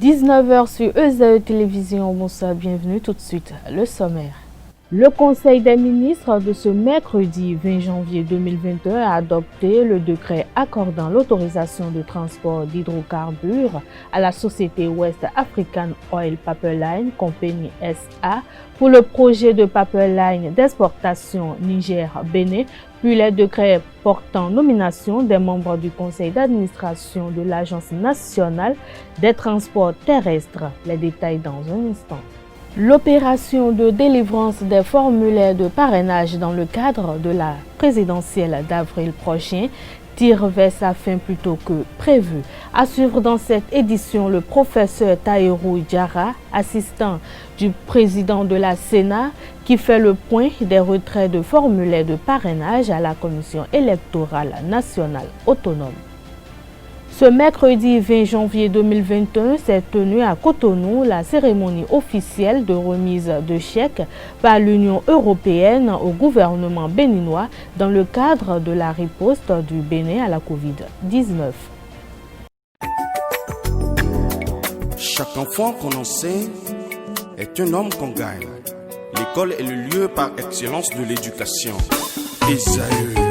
19h sur ESAE Télévision. Bonsoir, bienvenue. Tout de suite, le sommaire. Le Conseil des ministres de ce mercredi 20 janvier 2021 a adopté le décret accordant l'autorisation de transport d'hydrocarbures à la société West African Oil Pipeline Company SA pour le projet de pipeline d'exportation Niger-Bénin, puis les décrets portant nomination des membres du conseil d'administration de l'Agence nationale des transports terrestres. Les détails dans un instant. L'opération de délivrance des formulaires de parrainage dans le cadre de la présidentielle d'avril prochain tire vers sa fin plus tôt que prévu. À suivre dans cette édition, le professeur Tahirou Diarra, assistant du président de la Sénat, qui fait le point des retraits de formulaires de parrainage à la Commission électorale nationale autonome. Ce mercredi 20 janvier 2021 s'est tenue à Cotonou la cérémonie officielle de remise de chèques par l'Union européenne au gouvernement béninois dans le cadre de la riposte du Bénin à la Covid-19. Chaque enfant qu'on enseigne est un homme qu'on gagne. L'école est le lieu par excellence de l'éducation. ESAE.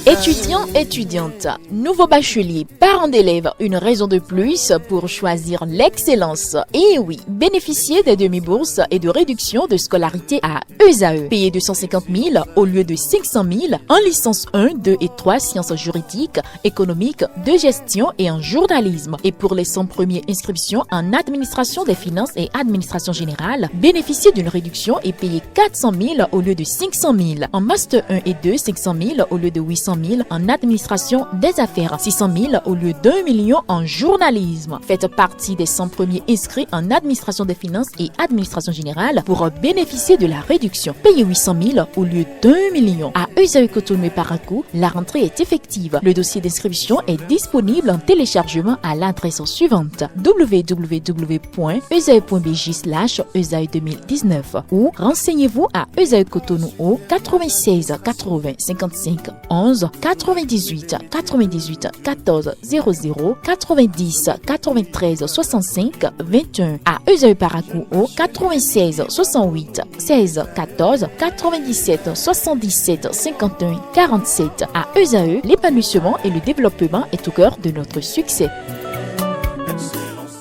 Étudiants, étudiantes, nouveaux bacheliers, parents d'élèves, une raison de plus pour choisir l'excellence. Et oui, bénéficier des demi-bourses et de réductions de scolarité à ESAE. Payer 250 000 au lieu de 500 000 en licence 1, 2 et 3 sciences juridiques, économiques, de gestion et en journalisme. Et pour les 100 premières inscriptions en administration des finances et administration générale, bénéficier d'une réduction et payer 400 000 au lieu de 500 000. En master 1 et 2, 500 000 au lieu de 800 000 en administration des affaires, 600 000 au lieu d'1 million en journalisme. Faites partie des 100 premiers inscrits en administration des finances et administration générale pour bénéficier de la réduction. Payez 800 000 au lieu d'1 million. À ESAE Cotonou et Parakou, la rentrée est effective. Le dossier d'inscription est disponible en téléchargement à l'adresse suivante www.esae.bj/ESAE 2019 ou renseignez-vous à ESAE Cotonou au 96 80 55 11 98 98 14 00 90 93 65 21 à ESAE Parakou au 96 68 16 14 97 77 51 47 à ESAE, l'épanouissement et le développement est au cœur de notre succès.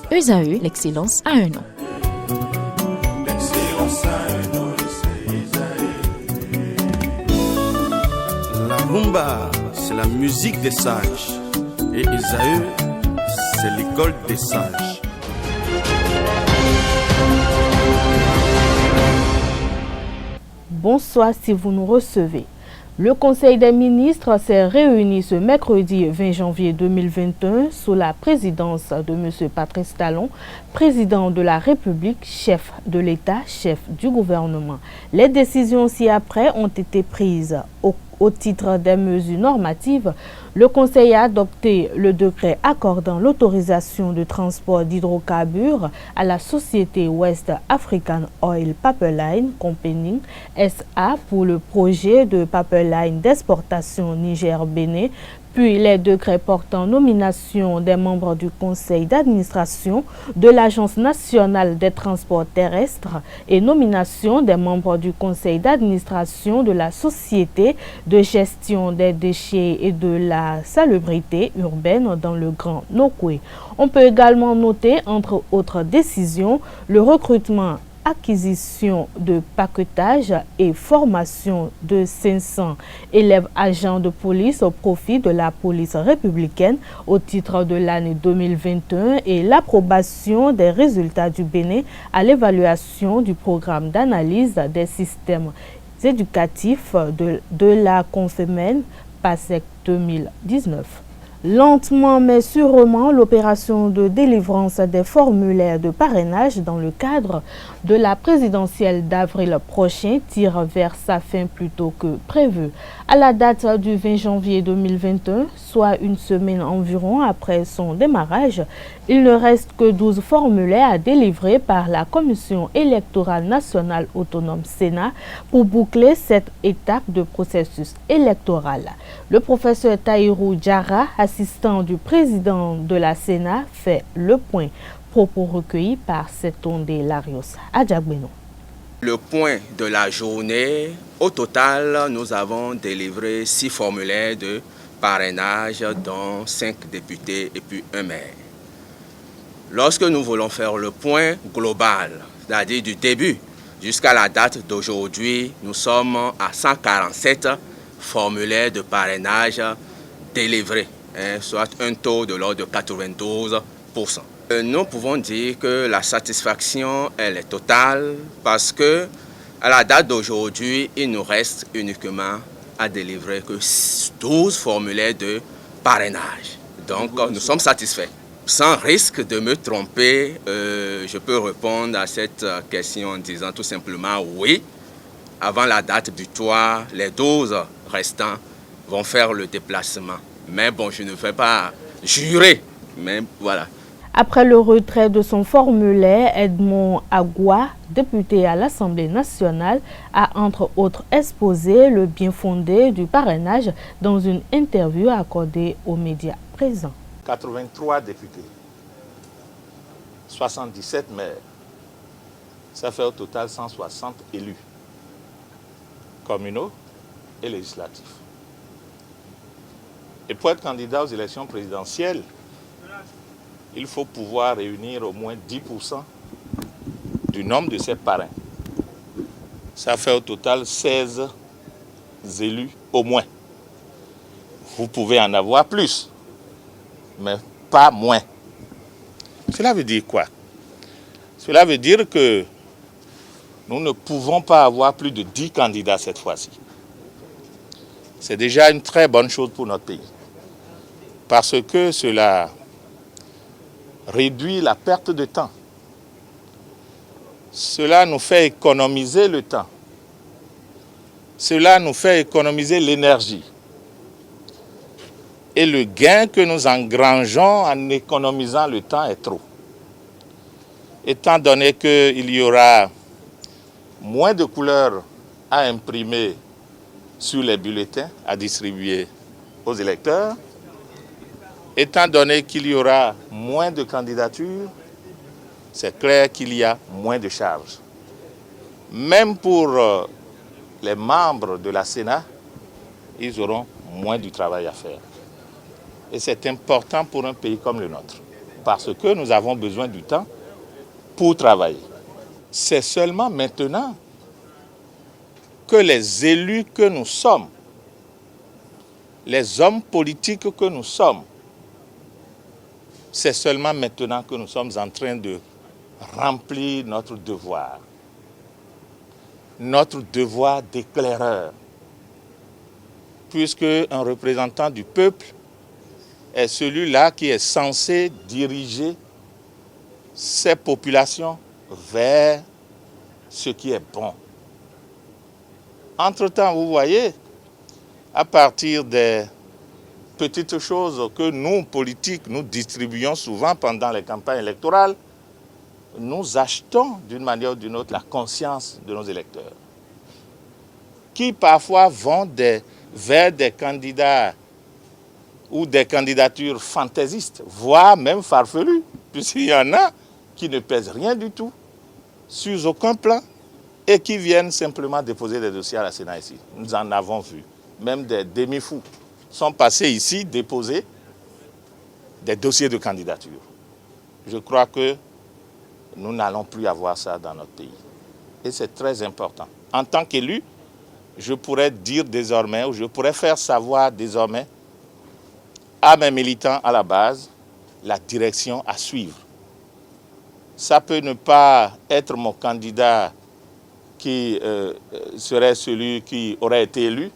ESAE, l'excellence à un nom. La rumba, c'est la musique des sages. Et ESAE, c'est l'école des sages. Bonsoir si vous nous recevez. Le Conseil des ministres s'est réuni ce mercredi 20 janvier 2021 sous la présidence de M. Patrice Talon, président de la République, chef de l'État, chef du gouvernement. Les décisions ci-après ont été prises au titre des mesures normatives. Le Conseil a adopté le décret accordant l'autorisation de transport d'hydrocarbures à la société West African Oil Pipeline Company SA pour le projet de pipeline d'exportation Niger-Bénin, puis les décrets portant nomination des membres du conseil d'administration de l'Agence nationale des transports terrestres et nomination des membres du conseil d'administration de la société de gestion des déchets et de la salubrité urbaine dans le Grand Nokoué. On peut également noter, entre autres décisions, le recrutement, acquisition de paquetage et formation de 500 élèves agents de police au profit de la police républicaine au titre de l'année 2021 et l'approbation des résultats du Bénin à l'évaluation du programme d'analyse des systèmes éducatifs de la Confémen PASEC 2019. Lentement mais sûrement, l'opération de délivrance des formulaires de parrainage dans le cadre de la présidentielle d'avril prochain tire vers sa fin plus tôt que prévu. À la date du 20 janvier 2021, soit une semaine environ après son démarrage, il ne reste que 12 formulaires à délivrer par la Commission électorale nationale autonome Sénat pour boucler cette étape de processus électoral. Le professeur Tahirou Diarra, assistant du président de la Sénat, fait le point. Propos recueillis par Setondé Larios Adjagbeno. Le point de la journée, au total, nous avons délivré 6 formulaires de parrainage, dont 5 députés et puis un maire. Lorsque nous voulons faire le point global, c'est-à-dire du début jusqu'à la date d'aujourd'hui, nous sommes à 147 formulaires de parrainage délivrés, soit un taux de l'ordre de 92%. Nous pouvons dire que la satisfaction elle est totale parce que à la date d'aujourd'hui, il nous reste uniquement à délivrer que 12 formulaires de parrainage. Donc nous sommes satisfaits. Sans risque de me tromper, je peux répondre à cette question en disant tout simplement oui. Avant la date butoir, les 12 restants vont faire le déplacement. Mais bon, je ne vais pas jurer, mais voilà. Après le retrait de son formulaire, Edmond Agua, député à l'Assemblée nationale, a entre autres exposé le bien fondé du parrainage dans une interview accordée aux médias présents. 83 députés, 77 maires, ça fait au total 160 élus communaux et législatifs. Et pour être candidat aux élections présidentielles, il faut pouvoir réunir au moins 10% du nombre de ces parrains. Ça fait au total 16 élus au moins. Vous pouvez en avoir plus, mais pas moins. Cela veut dire quoi? Cela veut dire que nous ne pouvons pas avoir plus de 10 candidats cette fois-ci. C'est déjà une très bonne chose pour notre pays. Parce que cela réduit la perte de temps. Cela nous fait économiser le temps. Cela nous fait économiser l'énergie. Et le gain que nous engrangeons en économisant le temps est trop. Étant donné qu'il y aura moins de couleurs à imprimer sur les bulletins à distribuer aux électeurs, étant donné qu'il y aura moins de candidatures, c'est clair qu'il y a moins de charges. Même pour les membres de la Sénat, ils auront moins du travail à faire. Et c'est important pour un pays comme le nôtre, parce que nous avons besoin du temps pour travailler. C'est seulement maintenant que les élus que nous sommes, les hommes politiques que nous sommes, c'est seulement maintenant que nous sommes en train de remplir notre devoir d'éclaireur, puisque un représentant du peuple est celui-là qui est censé diriger ces populations vers ce qui est bon. Entre-temps, vous voyez, à partir des petites choses que nous, politiques, nous distribuons souvent pendant les campagnes électorales, nous achetons d'une manière ou d'une autre la conscience de nos électeurs, qui parfois vont vers des candidats ou des candidatures fantaisistes, voire même farfelues, puisqu'il y en a qui ne pèsent rien du tout, sur aucun plan, et qui viennent simplement déposer des dossiers à la Sénat ici. Nous en avons vu, même des demi-fous sont passés ici déposer des dossiers de candidature. Je crois que nous n'allons plus avoir ça dans notre pays. Et c'est très important. En tant qu'élu, je pourrais dire désormais, ou je pourrais faire savoir désormais à mes militants à la base, la direction à suivre. Ça peut ne pas être mon candidat qui serait celui qui aurait été élu,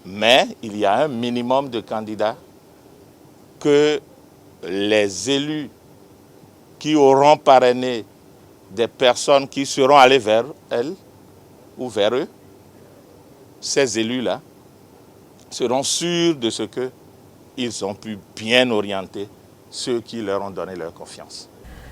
mais il y a un minimum de candidats que les élus qui auront parrainé des personnes qui seront allées vers elles ou vers eux, ces élus-là seront sûrs de ce que ils ont pu bien orienter ceux qui leur ont donné leur confiance.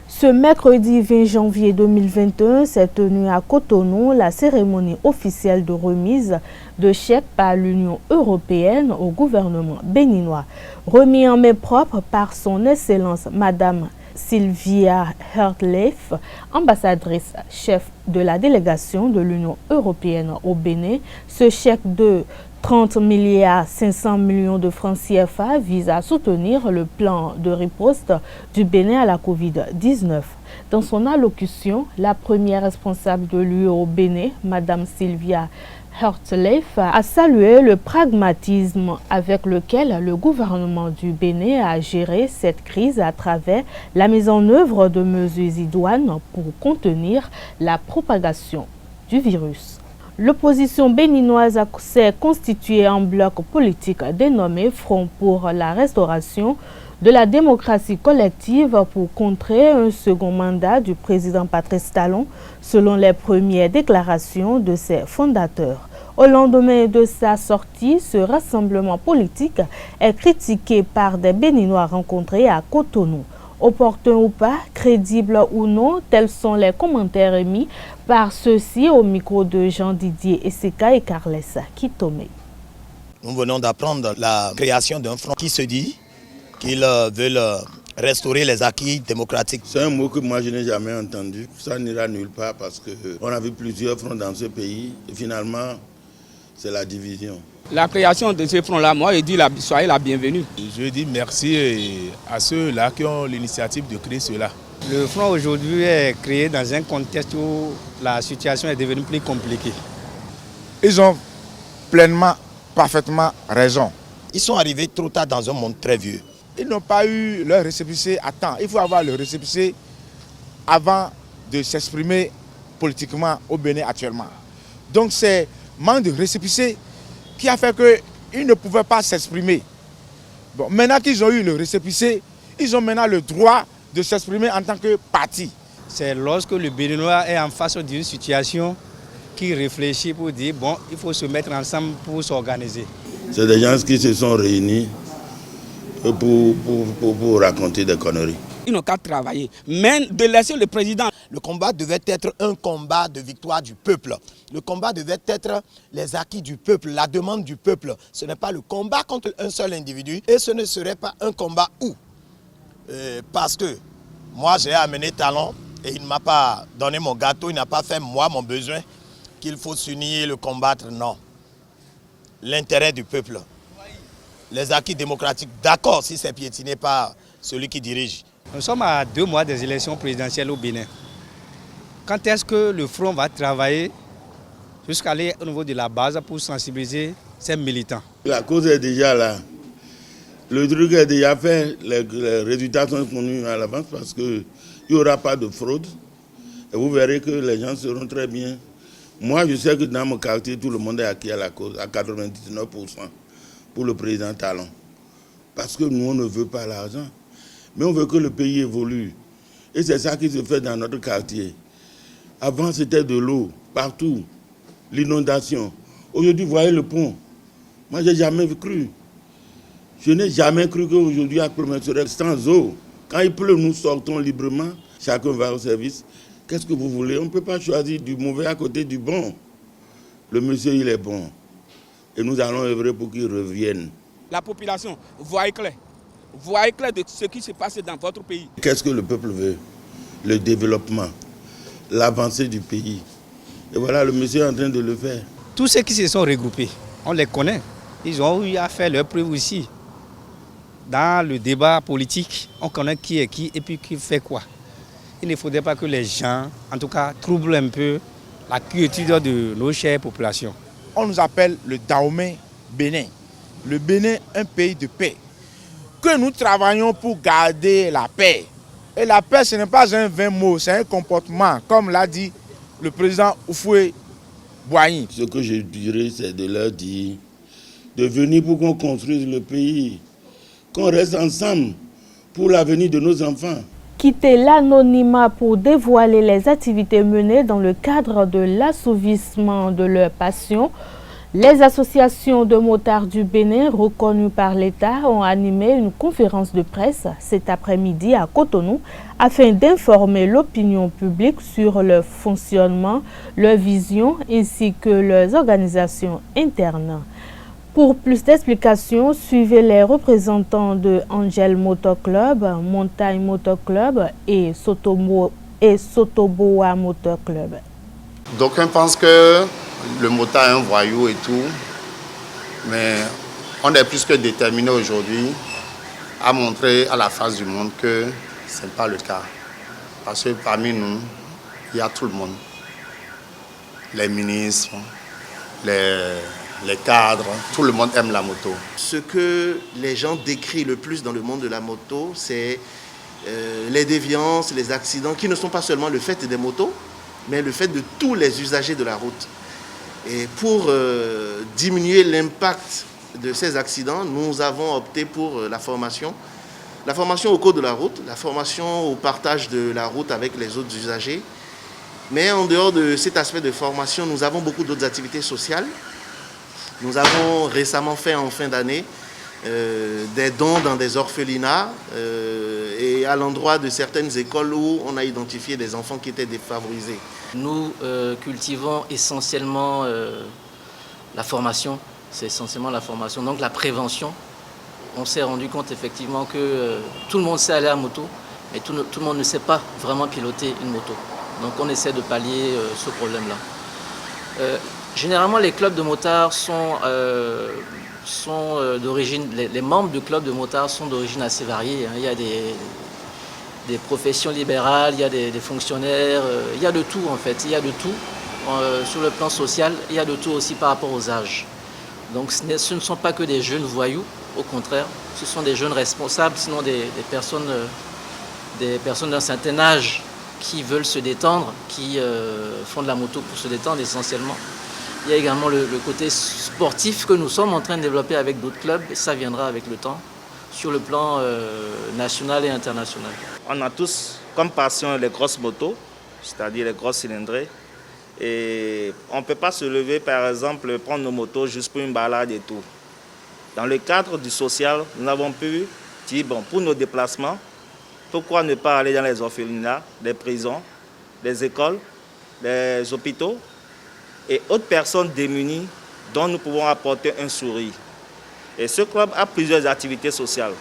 Ce mercredi 20 janvier 2021 s'est tenue à Cotonou la cérémonie officielle de remise de chèques par l'Union européenne au gouvernement béninois. Remis en main propre par son Excellence Madame Sylvia Hertleff, ambassadrice chef de la délégation de l'Union européenne au Bénin, ce chèque de 30,5 milliards de francs CFA vise à soutenir le plan de riposte du Bénin à la Covid-19. Dans son allocution, la première responsable de l'UE au Bénin, Madame Sylvia Hertleff, a salué le pragmatisme avec lequel le gouvernement du Bénin a géré cette crise à travers la mise en œuvre de mesures idoines pour contenir la propagation du virus. L'opposition béninoise s'est constituée en bloc politique dénommé Front pour la restauration de la démocratie collective pour contrer un second mandat du président Patrice Talon, selon les premières déclarations de ses fondateurs. Au lendemain de sa sortie, ce rassemblement politique est critiqué par des Béninois rencontrés à Cotonou. Opportun ou pas, crédible ou non, tels sont les commentaires émis par ceux-ci au micro de Jean-Didier Esseka et Carles Kitome. Nous venons d'apprendre la création d'un front qui se dit qu'ils veulent restaurer les acquis démocratiques. C'est un mot que moi je n'ai jamais entendu. Ça n'ira nulle part parce qu'on a vu plusieurs fronts dans ce pays et finalement c'est la division. La création de ce front-là, moi je dis soyez la bienvenue. Je dis merci à ceux-là qui ont l'initiative de créer cela. Le front aujourd'hui est créé dans un contexte où la situation est devenue plus compliquée. Ils ont pleinement, parfaitement raison. Ils sont arrivés trop tard dans un monde très vieux. Ils n'ont pas eu leur récépissé à temps. Il faut avoir le récépissé avant de s'exprimer politiquement au Bénin actuellement. Donc c'est manque de récépissé qui a fait qu'ils ne pouvaient pas s'exprimer. Bon, maintenant qu'ils ont eu le récépissé, ils ont maintenant le droit de s'exprimer en tant que parti. C'est lorsque le Béninois est en face d'une situation qui réfléchit pour dire bon, il faut se mettre ensemble pour s'organiser. C'est des gens qui se sont réunis pour raconter des conneries. Ils n'ont qu'à travailler, mais de laisser le président. Le combat devait être un combat de victoire du peuple. Le combat devait être les acquis du peuple, la demande du peuple. Ce n'est pas le combat contre un seul individu et ce ne serait pas un combat où. Parce que moi j'ai amené Talon et il ne m'a pas donné mon gâteau, il n'a pas fait moi mon besoin, qu'il faut s'unir, le combattre, non. L'intérêt du peuple. Les acquis démocratiques, d'accord si c'est piétiné par celui qui dirige. Nous sommes à 2 mois des élections présidentielles au Bénin. Quand est-ce que le front va travailler jusqu'à aller au niveau de la base pour sensibiliser ses militants? La cause est déjà là. Le truc est déjà fait. Les résultats sont connus à l'avance parce qu'il n'y aura pas de fraude. Et vous verrez que les gens seront très bien. Moi, je sais que dans mon quartier, tout le monde est acquis à la cause, à 99% pour le président Talon. Parce que nous, on ne veut pas l'argent. Mais on veut que le pays évolue. Et c'est ça qui se fait dans notre quartier. Avant, c'était de l'eau, partout. L'inondation. Aujourd'hui, vous voyez le pont. Moi, je n'ai jamais cru. Je n'ai jamais cru qu'aujourd'hui, Après-Midi serait sans eau. Quand il pleut, nous sortons librement. Chacun va au service. Qu'est-ce que vous voulez? On ne peut pas choisir du mauvais à côté du bon. Le monsieur, il est bon. Et nous allons œuvrer pour qu'il revienne. La population voit clair. Voyez clair de ce qui se passe dans votre pays. Qu'est-ce que le peuple veut? Le développement, l'avancée du pays. Et voilà, le monsieur est en train de le faire. Tous ceux qui se sont regroupés, on les connaît. Ils ont eu à faire leur preuve aussi. Dans le débat politique, on connaît qui est qui et puis qui fait quoi. Il ne faudrait pas que les gens, en tout cas, troublent un peu la quiétude de nos chères populations. On nous appelle le Dahomey Bénin. Le Bénin, un pays de paix. Que nous travaillons pour garder la paix. Et la paix, ce n'est pas un vain mot, c'est un comportement, comme l'a dit le président Oufoué Boigny. Ce que je dirais, c'est de leur dire de venir pour qu'on construise le pays, qu'on reste ensemble pour l'avenir de nos enfants. Quitter l'anonymat pour dévoiler les activités menées dans le cadre de l'assouvissement de leur passion. Les associations de motards du Bénin reconnues par l'État ont animé une conférence de presse cet après-midi à Cotonou afin d'informer l'opinion publique sur leur fonctionnement, leur vision ainsi que leurs organisations internes. Pour plus d'explications, suivez les représentants de Angel Motor Club, Montagne Motor Club et Sotoboa Motor Club. D'aucuns pensent que le motard est un voyou et tout, mais on est plus que déterminé aujourd'hui à montrer à la face du monde que ce n'est pas le cas. Parce que parmi nous, il y a tout le monde. Les ministres, les cadres, tout le monde aime la moto. Ce que les gens décrivent le plus dans le monde de la moto, c'est les déviances, les accidents, qui ne sont pas seulement le fait des motos, mais le fait de tous les usagers de la route. Et pour diminuer l'impact de ces accidents, nous avons opté pour la formation au code de la route, la formation au partage de la route avec les autres usagers. Mais en dehors de cet aspect de formation, nous avons beaucoup d'autres activités sociales. Nous avons récemment fait en fin d'année des dons dans des orphelinats et à l'endroit de certaines écoles où on a identifié des enfants qui étaient défavorisés. Nous cultivons essentiellement la formation, c'est essentiellement la formation, donc la prévention. On s'est rendu compte effectivement que tout le monde sait aller à moto, mais tout le monde ne sait pas vraiment piloter une moto. Donc on essaie de pallier ce problème-là. Généralement, les clubs de motards sont d'origine, les membres du club de motards sont d'origine assez variée. Il y a des professions libérales, il y a des fonctionnaires, il y a de tout en fait, il y a de tout sur le plan social, il y a de tout aussi par rapport aux âges. Donc ce ne sont pas que des jeunes voyous, au contraire, ce sont des jeunes responsables, sinon des personnes d'un certain âge qui veulent se détendre, qui font de la moto pour se détendre essentiellement. Il y a également le côté sportif que nous sommes en train de développer avec d'autres clubs, et ça viendra avec le temps, sur le plan national et international. On a tous comme passion les grosses motos, c'est-à-dire les grosses cylindrées. Et on ne peut pas se lever, par exemple, prendre nos motos juste pour une balade et tout. Dans le cadre du social, nous avons pu dire, bon, pour nos déplacements, pourquoi ne pas aller dans les orphelinats, les prisons, les écoles, les hôpitaux et autres personnes démunies dont nous pouvons apporter un sourire. Et ce club a plusieurs activités sociales.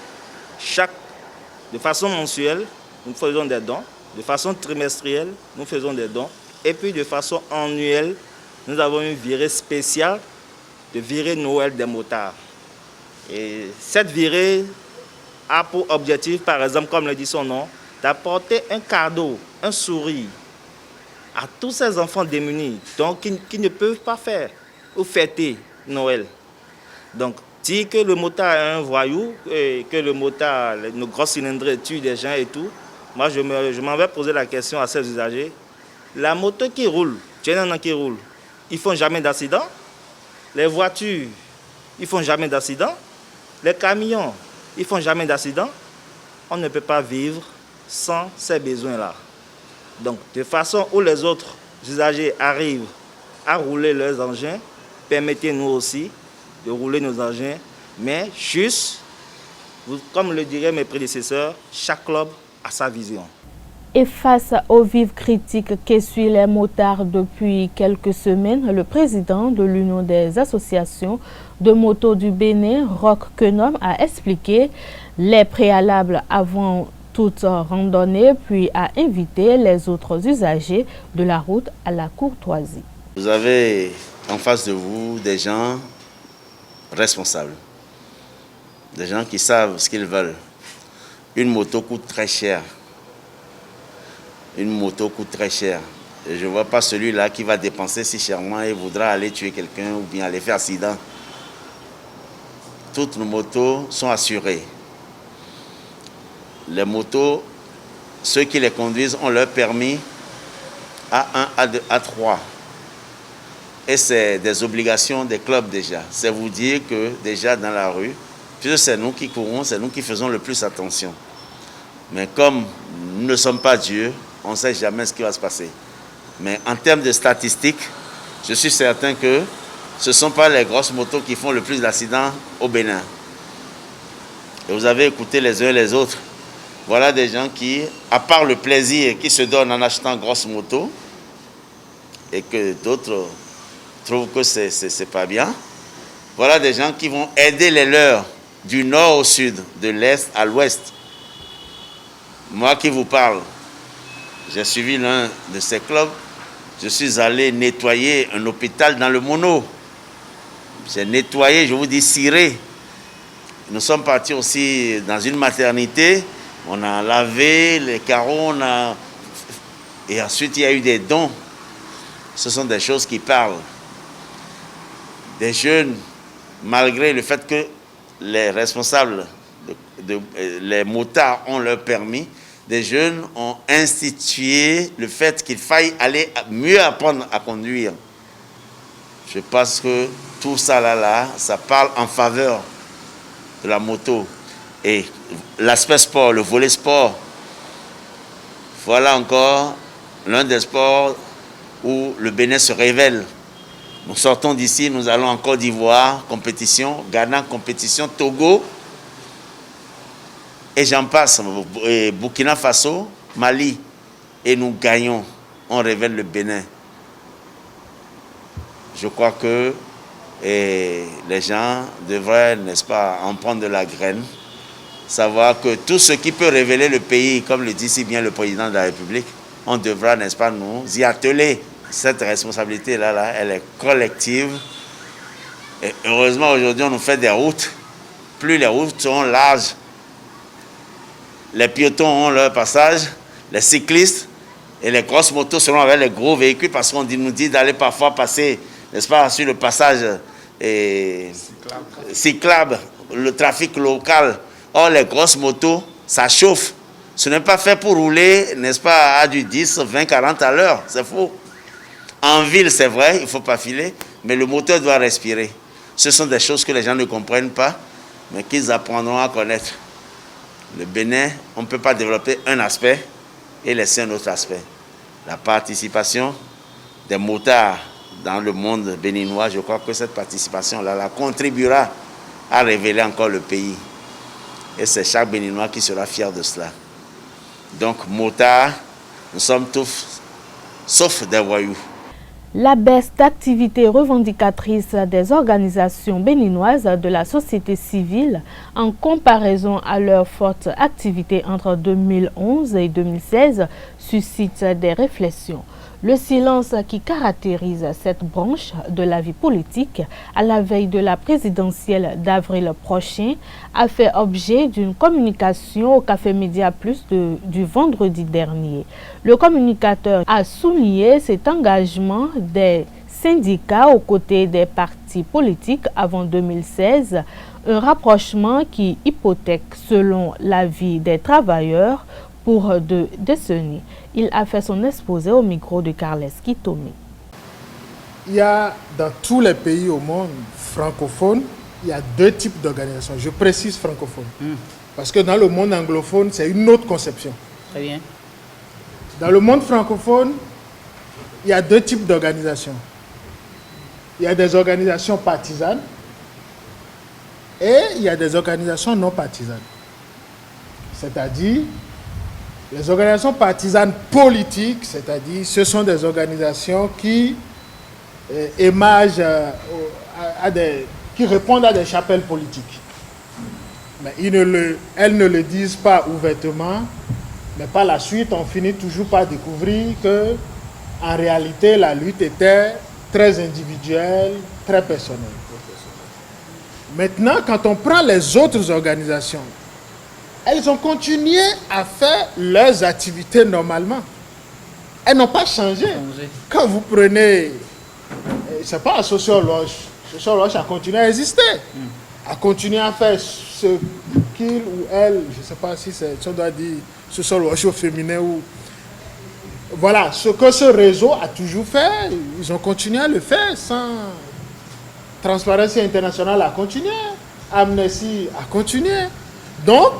De façon mensuelle, nous faisons des dons. De façon trimestrielle, nous faisons des dons. Et puis de façon annuelle, nous avons une virée spéciale de virée Noël des motards. Et cette virée a pour objectif, par exemple, comme le dit son nom, d'apporter un cadeau, un sourire à tous ces enfants démunis, donc qui ne peuvent pas faire ou fêter Noël. Donc, dire que le motard est un voyou, et que le motard, nos grosses cylindrées tuent des gens et tout, moi je m'en vais poser la question à ces usagers. La moto qui roule, qui roule, ils font jamais d'accident. Les voitures, ils font jamais d'accident. Les camions, ils font jamais d'accident. On ne peut pas vivre sans ces besoins-là. Donc, de façon où les autres usagers arrivent à rouler leurs engins, permettez-nous aussi de rouler nos engins, mais juste, comme le diraient mes prédécesseurs, chaque club a sa vision. Et face aux vives critiques qu'essuient les motards depuis quelques semaines, le président de l'Union des associations de motos du Bénin, Roch Kenom, a expliqué les préalables avant toute randonnée, puis a invité les autres usagers de la route à la courtoisie. Vous avez en face de vous des gens responsables, des gens qui savent ce qu'ils veulent. Une moto coûte très cher. Une moto coûte très cher. Et je ne vois pas celui-là qui va dépenser si chèrement et voudra aller tuer quelqu'un ou bien aller faire accident. Toutes nos motos sont assurées. Les motos, ceux qui les conduisent ont leur permis A1, A2, A3. Et c'est des obligations des clubs déjà. C'est vous dire que déjà dans la rue, puisque c'est nous qui courons, c'est nous qui faisons le plus attention. Mais comme nous ne sommes pas Dieu, on ne sait jamais ce qui va se passer. Mais en termes de statistiques, je suis certain que ce ne sont pas les grosses motos qui font le plus d'accidents au Bénin. Et vous avez écouté les uns et les autres. Voilà des gens qui, à part le plaisir qui se donnent en achetant grosses motos, et que d'autres trouvent que c'est pas bien, voilà des gens qui vont aider les leurs du nord au sud, de l'est à l'ouest. Moi qui vous parle, j'ai suivi l'un de ces clubs, je suis allé nettoyer un hôpital dans le Mono. J'ai nettoyé, je vous dis, ciré. Nous sommes partis aussi dans une maternité, on a lavé les carreaux, et ensuite il y a eu des dons. Ce sont des choses qui parlent. Des jeunes, malgré le fait que les responsables, les motards ont leur permis, des jeunes ont institué le fait qu'il faille aller mieux apprendre à conduire. Je pense que tout ça là, ça parle en faveur de la moto. Et l'aspect sport, le volet sport, voilà encore l'un des sports où le Bénin se révèle. Nous sortons d'ici, nous allons en Côte d'Ivoire, compétition, Ghana, compétition, Togo, et j'en passe, et Burkina Faso, Mali, et nous gagnons, on révèle le Bénin. Je crois que les gens devraient, n'est-ce pas, en prendre de la graine, savoir que tout ce qui peut révéler le pays, comme le dit si bien le président de la République, on devra, n'est-ce pas, nous y atteler. Cette responsabilité-là, elle est collective. Et heureusement, aujourd'hui, on nous fait des routes. Plus les routes sont larges, les piétons ont leur passage, les cyclistes et les grosses motos seront avec les gros véhicules parce qu'on nous dit d'aller parfois passer, n'est-ce pas, sur le passage cyclable, le trafic local. Or, les grosses motos, ça chauffe. Ce n'est pas fait pour rouler, n'est-ce pas, à du 10, 20, 40 à l'heure. C'est faux. En ville, c'est vrai, il ne faut pas filer, mais le moteur doit respirer. Ce sont des choses que les gens ne comprennent pas, mais qu'ils apprendront à connaître. Le Bénin, on ne peut pas développer un aspect et laisser un autre aspect. La participation des motards dans le monde béninois, je crois que cette participation-là contribuera à révéler encore le pays. Et c'est chaque Béninois qui sera fier de cela. Donc, motards, nous sommes tous, sauf des voyous. La baisse d'activité revendicatrice des organisations béninoises de la société civile en comparaison à leur forte activité entre 2011 et 2016 suscite des réflexions. Le silence qui caractérise cette branche de la vie politique à la veille de la présidentielle d'avril prochain a fait objet d'une communication au Café Média Plus du vendredi dernier. Le communicateur a souligné cet engagement des syndicats aux côtés des partis politiques avant 2016, un rapprochement qui hypothèque, selon l'avis des travailleurs, pour 2 décennies. Il a fait son exposé au micro de Carles Kitomi. Il y a dans tous les pays au monde francophones, il y a 2 types d'organisations. Je précise francophone. Parce que dans le monde anglophone, c'est une autre conception. Très bien. Dans le monde francophone, il y a 2 types d'organisations. Il y a des organisations partisanes et il y a des organisations non partisanes. C'est-à-dire, les organisations partisanes politiques, c'est-à-dire, ce sont des organisations qui émagent qui répondent à des chapelles politiques. Mais elles ne le disent pas ouvertement, mais par la suite, on finit toujours par découvrir que, en réalité, la lutte était très individuelle, très personnelle. Maintenant, quand on prend les autres organisations, elles ont continué à faire leurs activités normalement. Elles n'ont pas changé. Quand vous prenez, c'est pas la Sociologe. Sociologe a continué à exister. A continué à faire ce qu'il ou elle, je ne sais pas si on doit dire Sociologe au féminin ou... Voilà, ce que ce réseau a toujours fait, ils ont continué à le faire sans... Transparency International a continué, Amnesty a continué. Donc,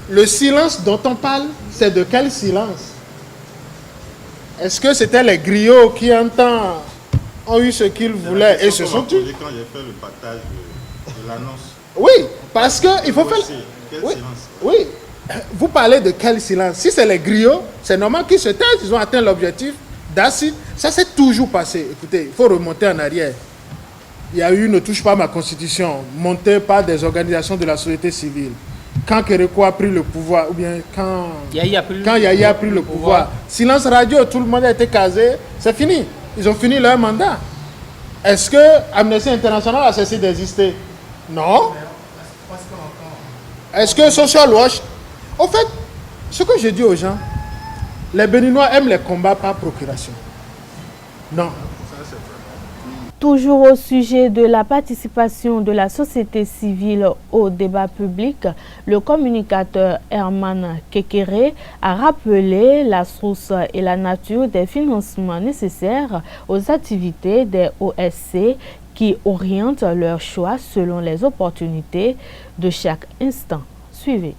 le silence dont on parle, c'est de quel silence? Est-ce que c'était les griots qui, en temps ont eu ce qu'ils voulaient et se sont tus. Quand j'ai fait le partage de l'annonce. Oui, parce qu'il faut faire... Oui, vous parlez de quel silence? Si c'est les griots, c'est normal qu'ils se taisent, ils ont atteint l'objectif d'acide. Ça s'est toujours passé. Écoutez, il faut remonter en arrière. Il y a eu Ne touche pas à ma constitution, montée par des organisations de la société civile. Quand Kérékou a pris le pouvoir, ou bien quand Yaya a pris le pouvoir, silence radio, tout le monde a été casé, c'est fini. Ils ont fini leur mandat. Est-ce que Amnesty International a cessé d'exister? Non. Est-ce que Social Watch... En fait, ce que je dis aux gens, les Béninois aiment les combats par procuration. Non. Toujours au sujet de la participation de la société civile au débat public, le communicateur Herman Kekere a rappelé la source et la nature des financements nécessaires aux activités des OSC qui orientent leur choix selon les opportunités de chaque instant. Suivez.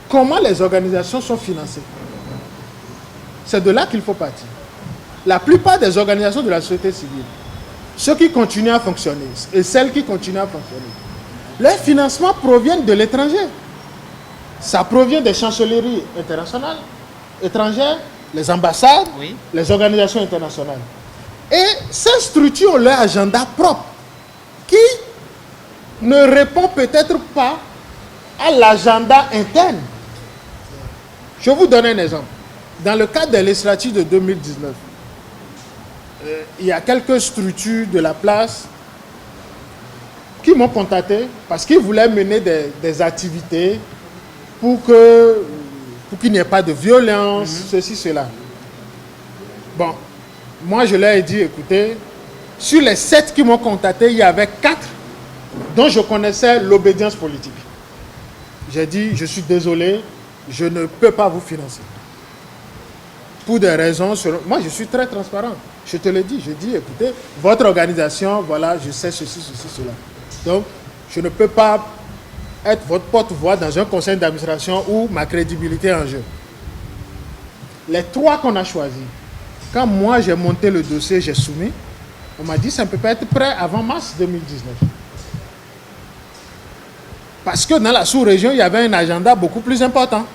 Comment les organisations sont financées? C'est de là qu'il faut partir. La plupart des organisations de la société civile, ceux qui continuent à fonctionner et celles qui continuent à fonctionner, leurs financements proviennent de l'étranger. Ça provient des chancelleries internationales, étrangères, les ambassades, les organisations internationales. Et ces structures ont leur agenda propre qui ne répond peut-être pas à l'agenda interne. Je vous donne un exemple. Dans le cadre des législatives de 2019, il y a quelques structures de la place qui m'ont contacté parce qu'ils voulaient mener des activités pour qu'il n'y ait pas de violence, ceci, cela. Bon, moi je leur ai dit, écoutez, sur les 7 qui m'ont contacté, il y avait 4 dont je connaissais l'obédience politique. J'ai dit, je suis désolé, je ne peux pas vous financer. Pour des raisons, moi je suis très transparent. Je te le dis, je dis, écoutez, votre organisation, voilà, je sais ceci, cela. Donc, je ne peux pas être votre porte-voix dans un conseil d'administration où ma crédibilité est en jeu. Les 3 qu'on a choisis, quand moi j'ai monté le dossier, j'ai soumis, on m'a dit ça ne peut pas être prêt avant mars 2019. Parce que dans la sous-région, il y avait un agenda beaucoup plus important.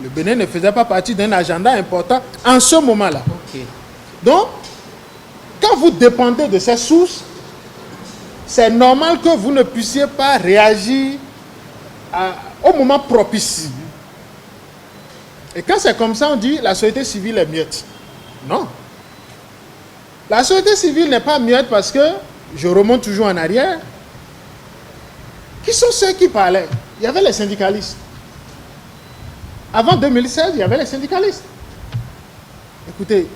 Le Bénin ne faisait pas partie d'un agenda important en ce moment-là. Donc, quand vous dépendez de ces sources, c'est normal que vous ne puissiez pas réagir au moment propice. Et quand c'est comme ça, on dit la société civile est muette. Non. La société civile n'est pas muette parce que, je remonte toujours en arrière, qui sont ceux qui parlaient? Il y avait les syndicalistes. Avant 2016, il y avait les syndicalistes. Écoutez,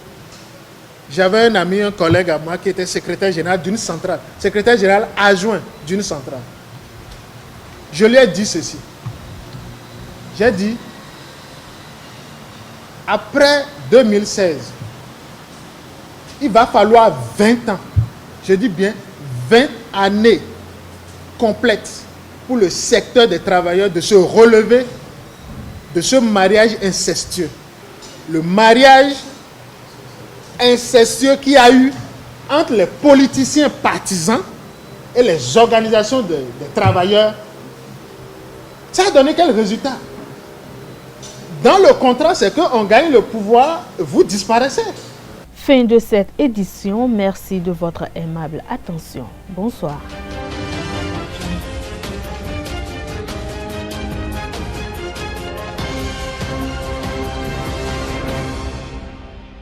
j'avais un ami, un collègue à moi qui était secrétaire général d'une centrale, secrétaire général adjoint d'une centrale. Je lui ai dit ceci. J'ai dit, après 2016, il va falloir 20 ans, je dis bien 20 années complètes pour le secteur des travailleurs de se relever de ce mariage incestueux. Le mariage incestueux qu'il y a eu entre les politiciens partisans et les organisations des travailleurs. Ça a donné quel résultat? Dans le contrat, c'est qu'on gagne le pouvoir, vous disparaissez. Fin de cette édition. Merci de votre aimable attention. Bonsoir.